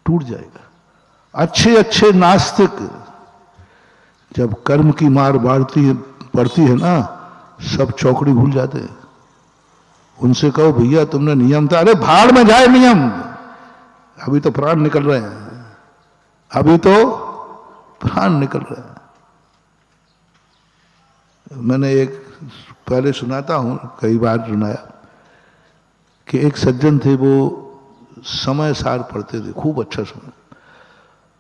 टूट जाएगा। अच्छे अच्छे नास्तिक जब कर्म की मार पड़ती है ना, सब चौकड़ी भूल जाते हैं। उनसे कहो भैया तुमने नियम था, अरे भाड़ में जाए नियम, अभी तो प्राण निकल रहे हैं, अभी तो प्राण निकल रहे हैं। मैंने एक पहले सुनाता हूं, कई बार सुनाया कि एक सज्जन थे, वो समय सार पढ़ते थे, खूब अच्छा समय।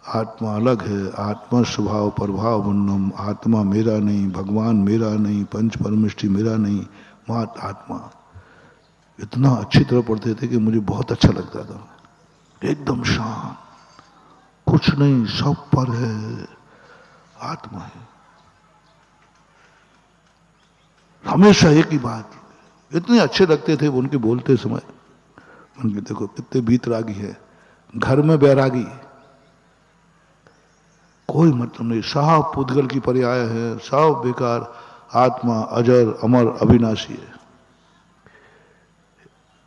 आत्मा अलग है, आत्मा स्वभाव प्रभाव वन्नम, आत्मा मेरा नहीं, भगवान मेरा नहीं, पंच परमिष्टि मेरा नहीं, मात आत्मा। इतना अच्छी तरह पढ़ते थे कि मुझे बहुत अच्छा लगता था। एकदम शांत, कुछ नहीं, सब पर है, आत्मा है, हमेशा एक ही बात। इतने अच्छे लगते थे उनके बोलते समय। उनके देखो कितने बीतरागी है, घर में बैरागी, कोई मतलब नहीं, साहब पुद्गल की पर्याय है, सब बेकार। आत्मा अजर अमर अविनाशी है।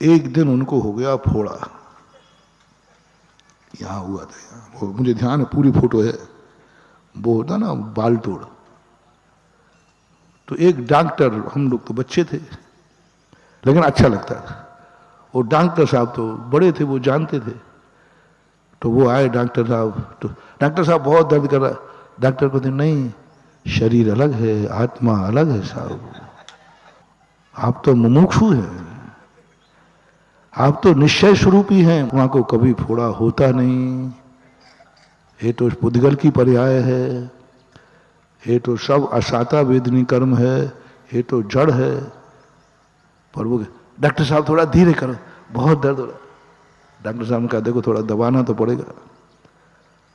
एक दिन उनको हो गया फोड़ा, यहां हुआ था, यहाँ वो मुझे ध्यान है, पूरी फोटो है। वो होता ना बाल तोड़। तो एक डॉक्टर, हम लोग तो बच्चे थे लेकिन अच्छा लगता था, वो डॉक्टर साहब तो बड़े थे, वो जानते थे। तो वो आए डॉक्टर साहब, तो डॉक्टर साहब बहुत दर्द कर रहा। डॉक्टर को नहीं, शरीर अलग है, आत्मा अलग है साहब, आप तो मुमुक्षु हैं, आप तो निश्चय स्वरूप ही हैं, वहां को कभी फोड़ा होता नहीं। ये तो पुद्गल की पर्याय है, ये तो सब असाता वेदनी कर्म है, ये तो जड़ है। पर वो डॉक्टर साहब थोड़ा धीरे करो, बहुत दर्द हो रहा। डॉक्टर साहब ने कहा देखो थोड़ा दबाना तो पड़ेगा।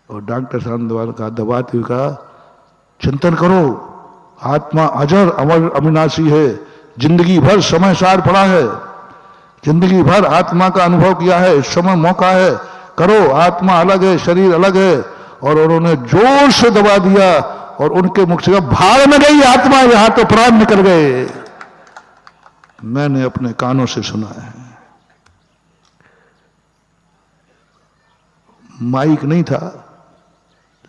और डॉक्टर साहब ने कहा, दबाते हुए कहा, चिंतन करो, आत्मा अजर अमर अविनाशी है, जिंदगी भर समय सार पड़ा है, जिंदगी भर आत्मा का अनुभव किया है, इस समय मौका है, करो, आत्मा अलग है, शरीर अलग है। और उन्होंने जोर से दबा दिया और उनके मुख से भाड़ में गई आत्मा, यहां तो प्राण निकल गए। मैंने अपने कानों से सुना है। माइक नहीं था,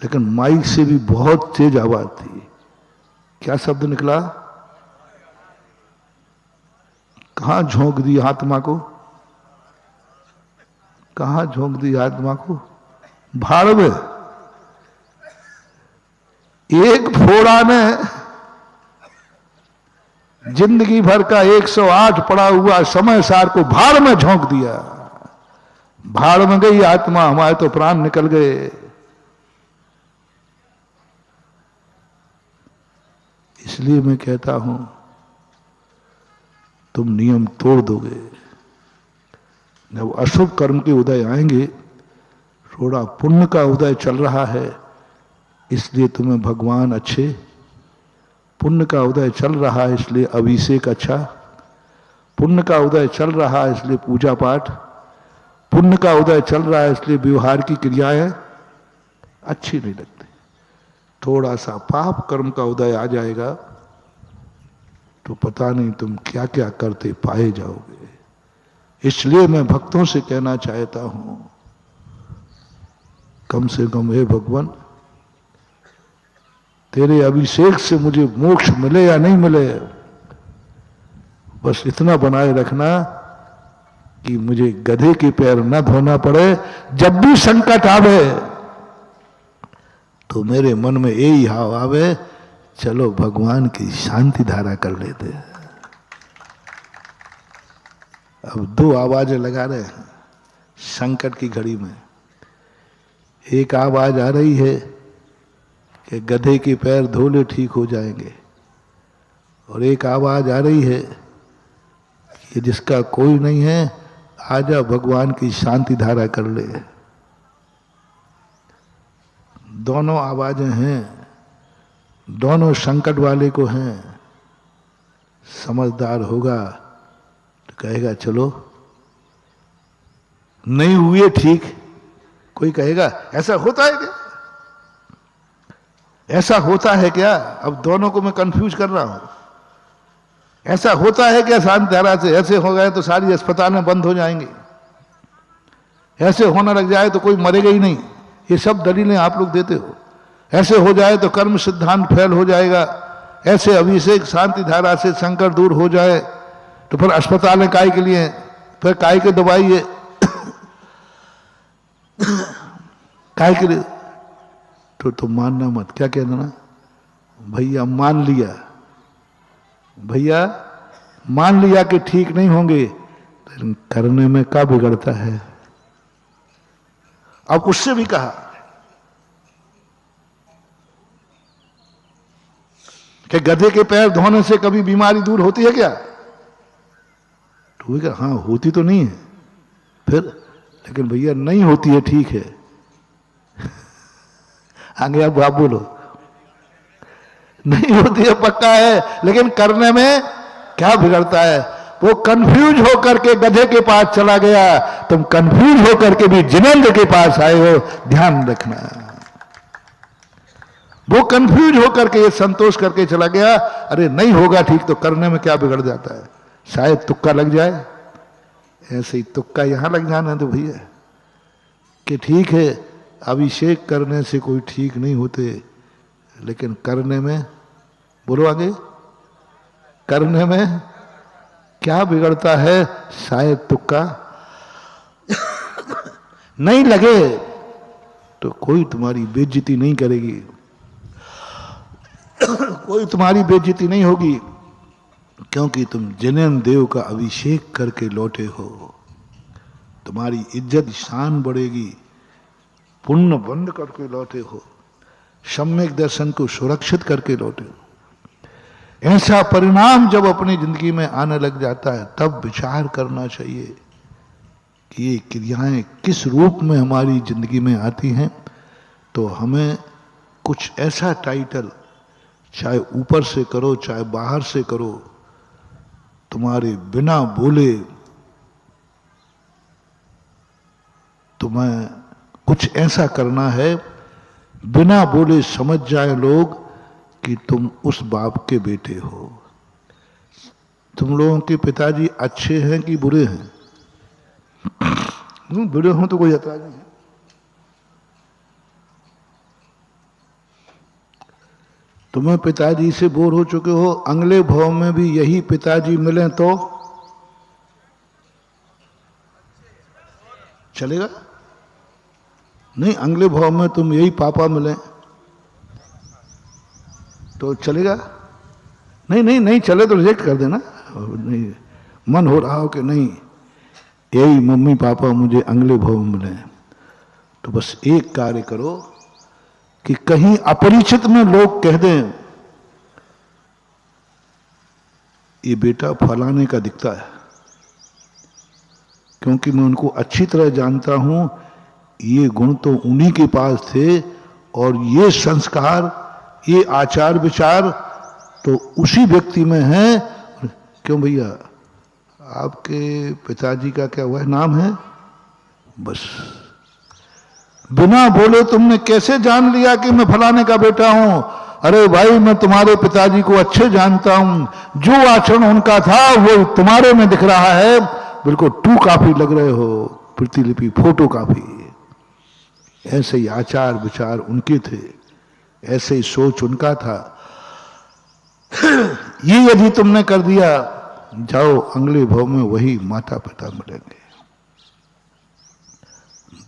लेकिन माइक से भी बहुत तेज आवाज थी। क्या शब्द निकला? कहां झोंक दी आत्मा को? कहां झोंक दी आत्मा को? भाड़ में। एक फोड़ा ने जिंदगी भर का 108 पड़ा हुआ समय सार को भाड़ में झोंक दिया। भाड़ में गई आत्मा, हमारे तो प्राण निकल गए। इसलिए मैं कहता हूं, तुम नियम तोड़ दोगे। जब अशुभ कर्म के उदय आएंगे, थोड़ा पुण्य का उदय चल रहा है, इसलिए तुम्हें भगवान अच्छे, पुण्य का उदय चल रहा है इसलिए अभिषेक अच्छा, पुण्य का उदय चल रहा है इसलिए पूजा पाठ, पुण्य का उदय चल रहा है इसलिए व्यवहार की क्रियाएं अच्छी नहीं लगती। थोड़ा सा पाप कर्म का उदय आ जाएगा तो पता नहीं तुम क्या क्या करते पाए जाओगे। इसलिए मैं भक्तों से कहना चाहता हूं, कम से कम हे भगवान, तेरे अभिषेक से मुझे मोक्ष मिले या नहीं मिले, बस इतना बनाए रखना कि मुझे गधे के पैर न धोना पड़े। जब भी संकट आवे तो मेरे मन में यही भाव आवे, चलो भगवान की शांति धारा कर लेते हैं। अब दो आवाजें लगा रहे हैं संकट की घड़ी में। एक आवाज आ रही है कि गधे के पैर धो ले ठीक हो जाएंगे, और एक आवाज आ रही है कि जिसका कोई नहीं है आजा भगवान की शांति धारा कर ले। दोनों आवाजें हैं, दोनों संकट वाले को हैं। समझदार होगा तो कहेगा चलो, नहीं हुए ठीक। कोई कहेगा ऐसा होता है क्या, ऐसा होता है क्या? अब दोनों को मैं कंफ्यूज कर रहा हूं। ऐसा होता है क्या शांति धारा से? ऐसे हो गए तो सारी अस्पतालें बंद हो जाएंगी। ऐसे होना लग जाए तो कोई मरेगा ही नहीं। ये सब दलीलें आप लोग देते हो। ऐसे हो जाए तो कर्म सिद्धांत फेल हो जाएगा, ऐसे अभिषेक शांति धारा से संकट दूर हो जाए तो फिर अस्पताल है काय के लिए, फिर काय के दवाई है काय के लिए। तो मानना मत, क्या कहना ना, भैया मान लिया, भैया मान लिया कि ठीक नहीं होंगे, लेकिन करने में क्या बिगड़ता है। अब उससे भी कहा कि गधे के पैर धोने से कभी बीमारी दूर होती है क्या? तो वो कहा हाँ होती तो नहीं है, फिर लेकिन भैया नहीं होती है, ठीक है आगे आप बोलो, नहीं होती है पक्का है, लेकिन करने में क्या बिगड़ता है। वो कंफ्यूज होकर के गधे के पास चला गया, तुम कंफ्यूज होकर के भी जिनेंद्र के पास आए हो, ध्यान रखना। वो कंफ्यूज होकर के ये संतोष करके चला गया, अरे नहीं होगा ठीक तो करने में क्या बिगड़ जाता है, शायद तुक्का लग जाए। ऐसे ही तुक्का यहां लग जाना तो भैया कि ठीक है अभिषेक करने से कोई ठीक नहीं होते, लेकिन करने में, बोलो आगे, करने में क्या बिगड़ता है, शायद तुक्का नहीं लगे तो कोई तुम्हारी बेइज्जती नहीं करेगी कोई तुम्हारी बेइज्जती नहीं होगी, क्योंकि तुम जिनेंद्र देव का अभिषेक करके लौटे हो। तुम्हारी इज्जत शान बढ़ेगी, पुण्य बंद करके लौटे हो, सम्यक दर्शन को सुरक्षित करके लौटे हो। ऐसा परिणाम जब अपनी जिंदगी में आने लग जाता है तब विचार करना चाहिए कि ये क्रियाएं किस रूप में हमारी जिंदगी में आती हैं। तो हमें कुछ ऐसा टाइटल, चाहे ऊपर से करो चाहे बाहर से करो, तुम्हारे बिना बोले तुम्हें कुछ ऐसा करना है, बिना बोले समझ जाए लोग कि तुम उस बाप के बेटे हो। तुम लोगों के पिताजी अच्छे हैं कि बुरे हैं? बुरे हो तो कोई ऐतराज नहीं है। तुम्हें पिताजी से बोर हो चुके हो, अगले भाव में भी यही पिताजी मिले तो चलेगा? नहीं, अगले भाव में तुम यही पापा मिले तो चलेगा? नहीं नहीं नहीं चले तो रिजेक्ट कर देना। नहीं, मन हो रहा हो कि नहीं यही मम्मी पापा मुझे अगले भाव में मिले, तो बस एक कार्य करो कि कहीं अपरिचित में लोग कह दें ये बेटा फलाने का दिखता है, क्योंकि मैं उनको अच्छी तरह जानता हूं, ये गुण तो उन्हीं के पास थे और ये संस्कार ये आचार विचार तो उसी व्यक्ति में है। क्यों भैया आपके पिताजी का क्या वह नाम है? बस बिना बोले तुमने कैसे जान लिया कि मैं फलाने का बेटा हूं? अरे भाई मैं तुम्हारे पिताजी को अच्छे जानता हूं, जो आचरण उनका था वो तुम्हारे में दिख रहा है, बिल्कुल टू कॉपी लग रहे हो, प्रतिलिपि फोटो कॉपी। ऐसे ही आचार विचार उनके थे, ऐसे ही सोच उनका था। ये यदि तुमने कर दिया, जाओ अगले भाव में वही माता पिता मिलेंगे।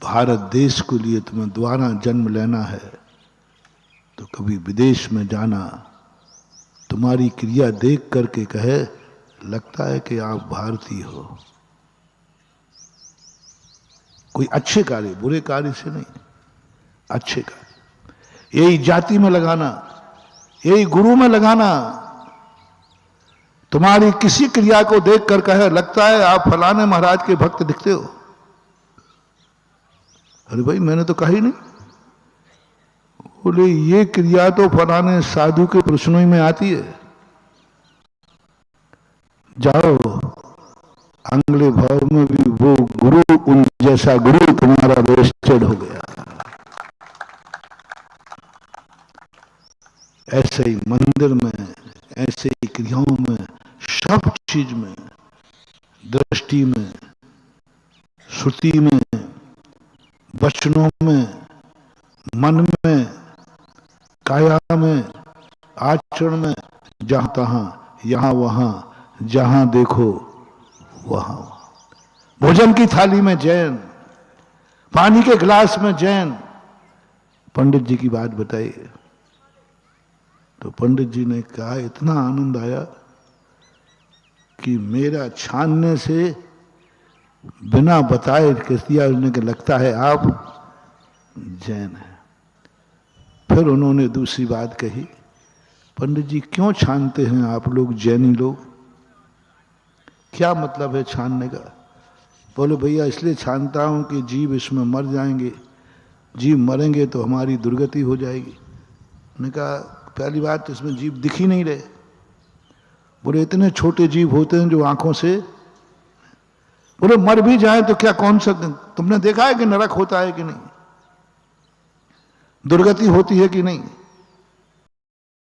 भारत देश के लिए तुम्हें दोबारा जन्म लेना है तो कभी विदेश में जाना, तुम्हारी क्रिया देख करके कहे लगता है कि आप भारतीय हो। कोई अच्छे कार्य, बुरे कार्य से नहीं, अच्छे कार्य। यही जाति में लगाना, यही गुरु में लगाना, तुम्हारी किसी क्रिया को देख कर कहे लगता है आप फलाने महाराज के भक्त दिखते हो। अरे भाई मैंने तो कहा ही नहीं। बोले ये क्रिया तो फलाने साधु के प्रश्नों में आती है, जाओ अगले भाव में भी वो गुरु, उन जैसा गुरु तुम्हारा रजिस्टर्ड हो गया। ऐसे ही मंदिर में, ऐसे ही क्रियाओं में, सब चीज में, दृष्टि में, श्रुति में, वचनों में, मन में, काया में, आचरण में, जहां तहां, यहां वहां, जहां देखो वहां। भोजन की थाली में जैन, पानी के गिलास में जैन। पंडित जी की बात बताई तो पंडित जी ने कहा इतना आनंद आया कि मेरा छानने से बिना बताए कह दिया उसने कि लगता है आप जैन हैं। फिर उन्होंने दूसरी बात कही, पंडित जी क्यों छानते हैं आप लोग जैनी लोग, क्या मतलब है छानने का? बोले भैया इसलिए छानता हूं कि जीव इसमें मर जाएंगे, जीव मरेंगे तो हमारी दुर्गति हो जाएगी। मैंने कहा पहली बात तो इसमें जीव दिख ही नहीं रहे। बोले इतने छोटे जीव होते हैं जो आंखों से, बोले मर भी जाए तो क्या, कौन सा, तुमने देखा है कि नरक होता है कि नहीं, दुर्गति होती है कि नहीं?